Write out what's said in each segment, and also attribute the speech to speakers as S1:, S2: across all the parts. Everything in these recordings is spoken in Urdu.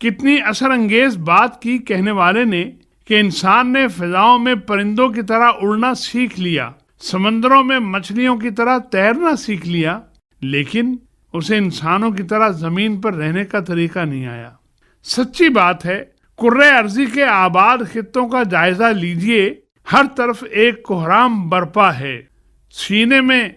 S1: کتنی اثر انگیز بات کی کہنے والے نے کہ انسان نے فضاؤں میں پرندوں کی طرح اڑنا سیکھ لیا، سمندروں میں مچھلیوں کی طرح تیرنا سیکھ لیا، لیکن اسے انسانوں کی طرح زمین پر رہنے کا طریقہ نہیں آیا۔ سچی بات ہے، کرۂ ارضی کے آباد خطوں کا جائزہ لیجئے، ہر طرف ایک کوہرام برپا ہے۔ سینے میں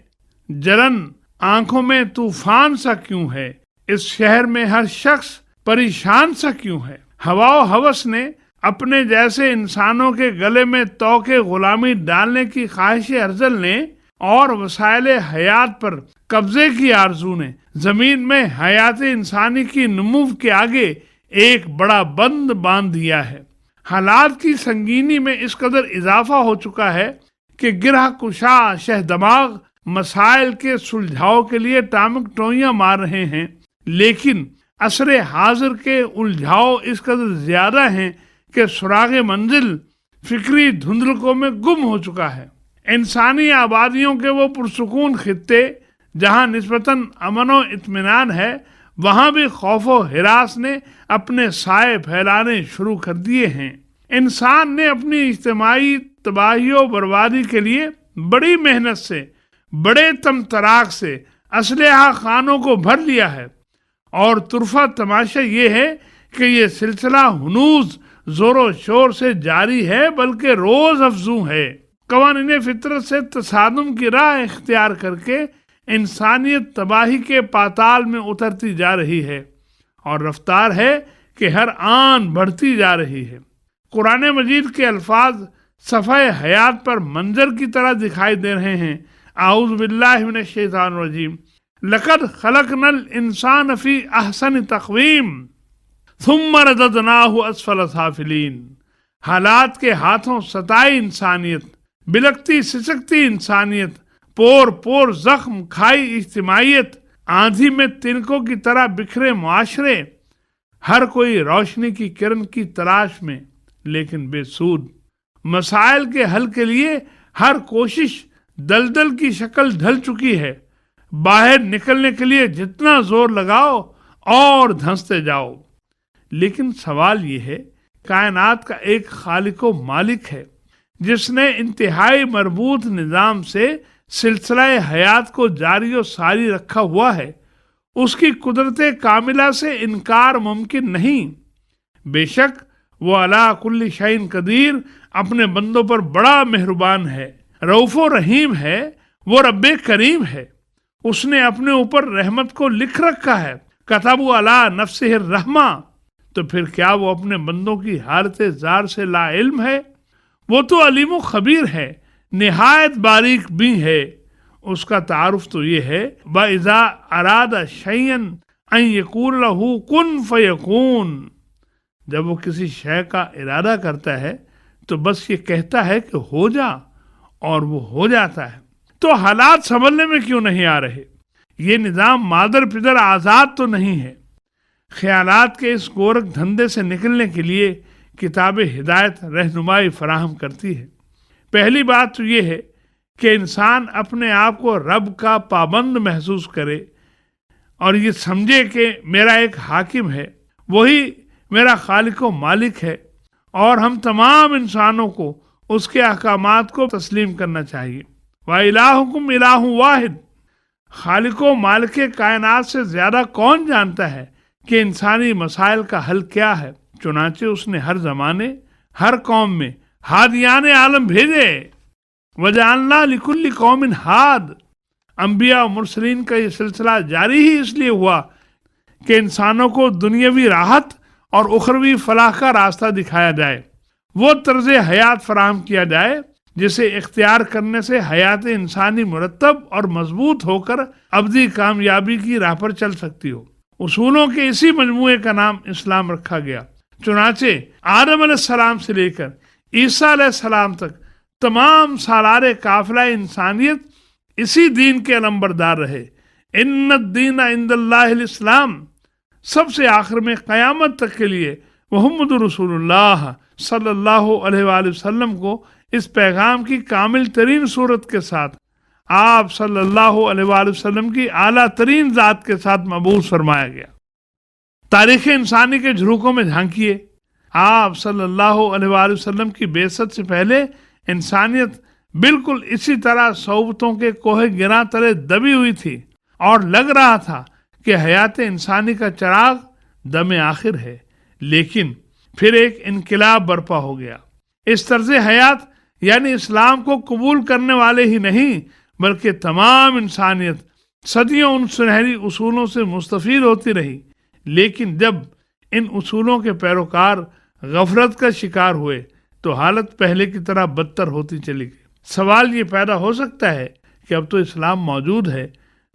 S1: جلن، آنکھوں میں طوفان سا کیوں ہے؟ اس شہر میں ہر شخص پریشان سا کیوں ہے؟ ہوا و ہوس نے اپنے جیسے انسانوں کے گلے میں توق غلامی ڈالنے کی خواہش ارذل نے اور وسائل حیات پر قبضے کی آرزو نے زمین میں حیات انسانی کی نمو کے آگے ایک بڑا بند باندھ دیا ہے۔ حالات کی سنگینی میں اس قدر اضافہ ہو چکا ہے کہ گرہ کشا شہ دماغ مسائل کے سلجھاؤ کے لیے ٹامک ٹوئیاں مار رہے ہیں، لیکن عصر حاضر کے الجھاؤ اس قدر زیادہ ہیں کہ سراغ منزل فکری دھندلکوں میں گم ہو چکا ہے۔ انسانی آبادیوں کے وہ پرسکون خطے جہاں نسبتاً امن و اطمینان ہے، وہاں بھی خوف و ہراس نے اپنے سائے پھیلانے شروع کر دیے ہیں۔ انسان نے اپنی اجتماعی تباہی و بربادی کے لیے بڑی محنت سے، بڑے تمطراق سے اسلحہ خانوں کو بھر لیا ہے، اور طرفہ تماشا یہ ہے کہ یہ سلسلہ ہنوز زور و شور سے جاری ہے، بلکہ روز افزوں ہے۔ قوانین فطرت سے تصادم کی راہ اختیار کر کے انسانیت تباہی کے پاتال میں اترتی جا رہی ہے، اور رفتار ہے کہ ہر آن بڑھتی جا رہی ہے۔ قرآن مجید کے الفاظ صفحہ حیات پر منظر کی طرح دکھائی دے رہے ہیں۔ اعوذ باللہ من الشیطان الرجیم، لقد خلقنا الانسان فی احسن تقویم ثم رددناہ اسفل سافلین۔ حالات کے ہاتھوں ستائی انسانیت، بلکتی سسکتی انسانیت، پور پور زخم کھائی اجتماعیت، آندھی میں تنکوں کی طرح بکھرے معاشرے، ہر کوئی روشنی کی کرن کی تلاش میں لیکن بے سود۔ مسائل کے حل کے لیے ہر کوشش دلدل کی شکل ڈھل چکی ہے۔ باہر نکلنے کے لیے جتنا زور لگاؤ اور دھنستے جاؤ۔ لیکن سوال یہ ہے، کائنات کا ایک خالق و مالک ہے جس نے انتہائی مربوط نظام سے سلسلہ حیات کو جاری و ساری رکھا ہوا ہے۔ اس کی قدرت کاملہ سے انکار ممکن نہیں۔ بے شک وہ علی کل شیء قدیر اپنے بندوں پر بڑا مہربان ہے، رؤوف و رحیم ہے، وہ رب کریم ہے۔ اس نے اپنے اوپر رحمت کو لکھ رکھا ہے، کتب علی نفسہ الرحمہ۔ تو پھر کیا وہ اپنے بندوں کی حالت زار سے لا علم ہے؟ وہ تو علیم و خبیر ہے، نہایت باریک بھی ہے۔ اس کا تعارف تو یہ ہے، وَإِذَا أَرَادَ شَيْئًا أَن يَقُولَ لَهُ كُن فَيَكُونُ۔ جب وہ کسی شے کا ارادہ کرتا ہے تو بس یہ کہتا ہے کہ ہو جا، اور وہ ہو جاتا ہے۔ تو حالات سنبھلنے میں کیوں نہیں آ رہے؟ یہ نظام مادر پدر آزاد تو نہیں ہے۔ خیالات کے اس گورکھ دھندے سے نکلنے کے لیے کتاب ہدایت رہنمائی فراہم کرتی ہے۔ پہلی بات تو یہ ہے کہ انسان اپنے آپ کو رب کا پابند محسوس کرے اور یہ سمجھے کہ میرا ایک حاکم ہے، وہی میرا خالق و مالک ہے، اور ہم تمام انسانوں کو اس کے احکامات کو تسلیم کرنا چاہیے۔ وَإِلَٰهُكُمْ إِلَٰهٌ وَاحِدٌ۔ خالق و مالک کائنات سے زیادہ کون جانتا ہے کہ انسانی مسائل کا حل کیا ہے؟ چنانچہ اس نے ہر زمانے، ہر قوم میں ہادیان عالم بھیجے۔ وَجَعَلْنَا لِكُلِّ قَوْمٍ ہاد۔ انبیاء و مرسلین کا یہ سلسلہ جاری ہی اس لیے ہوا کہ انسانوں کو دنیاوی راحت اور اخروی فلاح کا راستہ دکھایا جائے، وہ طرز حیات فراہم کیا جائے جسے اختیار کرنے سے حیات انسانی مرتب اور مضبوط ہو کر ابدی کامیابی کی راہ پر چل سکتی ہو۔ اصولوں کے اسی مجموعے کا نام اسلام رکھا گیا۔ چنانچہ آدم علیہ السلام سے لے کر عیسیٰ علیہ السلام تک تمام سالار قافلہ انسانیت اسی دین کے علمبردار رہے۔ ان الدین عند اللہ الاسلام۔ سب سے آخر میں قیامت تک کے لیے محمد رسول اللہ صلی اللہ علیہ وآلہ وسلم کو اس پیغام کی کامل ترین صورت کے ساتھ، آپ صلی اللہ علیہ وآلہ وسلم کی اعلیٰ ترین ذات کے ساتھ مبعوث فرمایا گیا۔ تاریخ انسانی کے جھروکوں میں جھانکیے. آپ صلی اللہ علیہ وآلہ وسلم کی بعثت سے پہلے انسانیت بالکل اسی طرح صعوبتوں کے کوہ گراں تلے دبی ہوئی تھی اور لگ رہا تھا کہ حیات انسانی کا چراغ دم آخر ہے. لیکن پھر ایک انقلاب برپا ہو گیا. اس طرز حیات یعنی اسلام کو قبول کرنے والے ہی نہیں بلکہ تمام انسانیت صدیوں ان سنہری اصولوں سے مستفید ہوتی رہی. لیکن جب ان اصولوں کے پیروکار غفلت کا شکار ہوئے تو حالت پہلے کی طرح بدتر ہوتی چلی گئی. سوال یہ پیدا ہو سکتا ہے کہ اب تو اسلام موجود ہے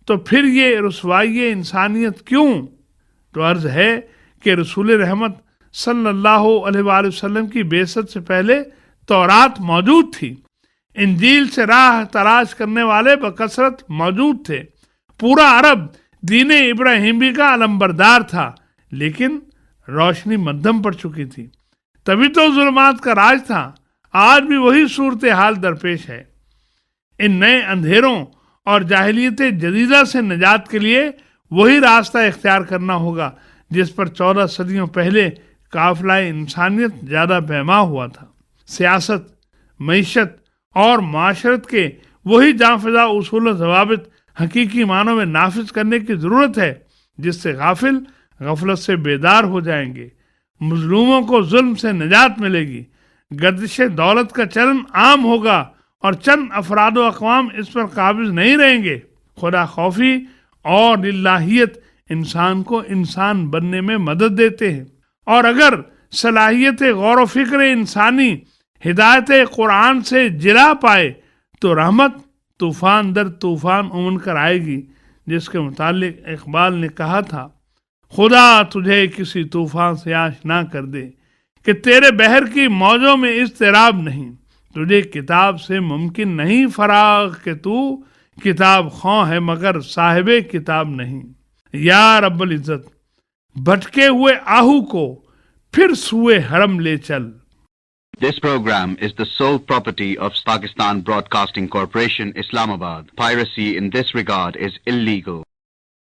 S1: تو پھر یہ رسوائی انسانیت کیوں؟ تو عرض ہے کہ رسول رحمت صلی اللہ علیہ وآلہ وسلم کی بعثت سے پہلے تورات موجود تھی. انجیل سے راہ تلاش کرنے والے بکثرت موجود تھے. پورا عرب دین ابراہیمی کا علمبردار تھا، لیکن روشنی مدھم پڑ چکی تھی. تبھی تو ظلمات کا راج تھا. آج بھی وہی صورتحال درپیش ہے. ان نئے اندھیروں اور جاہلیت جدیدہ سے نجات کے لیے وہی راستہ اختیار کرنا ہوگا جس پر 14 صدیوں پہلے قافلہ انسانیت زیادہ پیما ہوا تھا. سیاست، معیشت اور معاشرت کے وہی جاں فضا اصول و ضوابط حقیقی معنوں میں نافذ کرنے کی ضرورت ہے جس سے غافل غفلت سے بیدار ہو جائیں گے، مظلوموں کو ظلم سے نجات ملے گی، گردش دولت کا چلن عام ہوگا اور چند افراد و اقوام اس پر قابض نہیں رہیں گے. خدا خوفی اور للہیت انسان کو انسان بننے میں مدد دیتے ہیں، اور اگر صلاحیت غور و فکر انسانی ہدایت قرآن سے جلا پائے تو رحمت طوفان در طوفان امن کر آئے گی، جس کے متعلق اقبال نے کہا تھا: خدا تجھے کسی طوفان سے آشنا کر دے کہ تیرے بحر کی موجوں میں اضطراب نہیں. تجھے کتاب سے ممکن نہیں فراغ کہ تو کتاب خواں ہے مگر صاحب کتاب نہیں. یا رب العزت، بھٹکے ہوئے آہو کو پھر سوئے حرم لے چل.
S2: This program is the sole property of Pakistan Broadcasting Corporation, Islamabad. Piracy in this regard is illegal.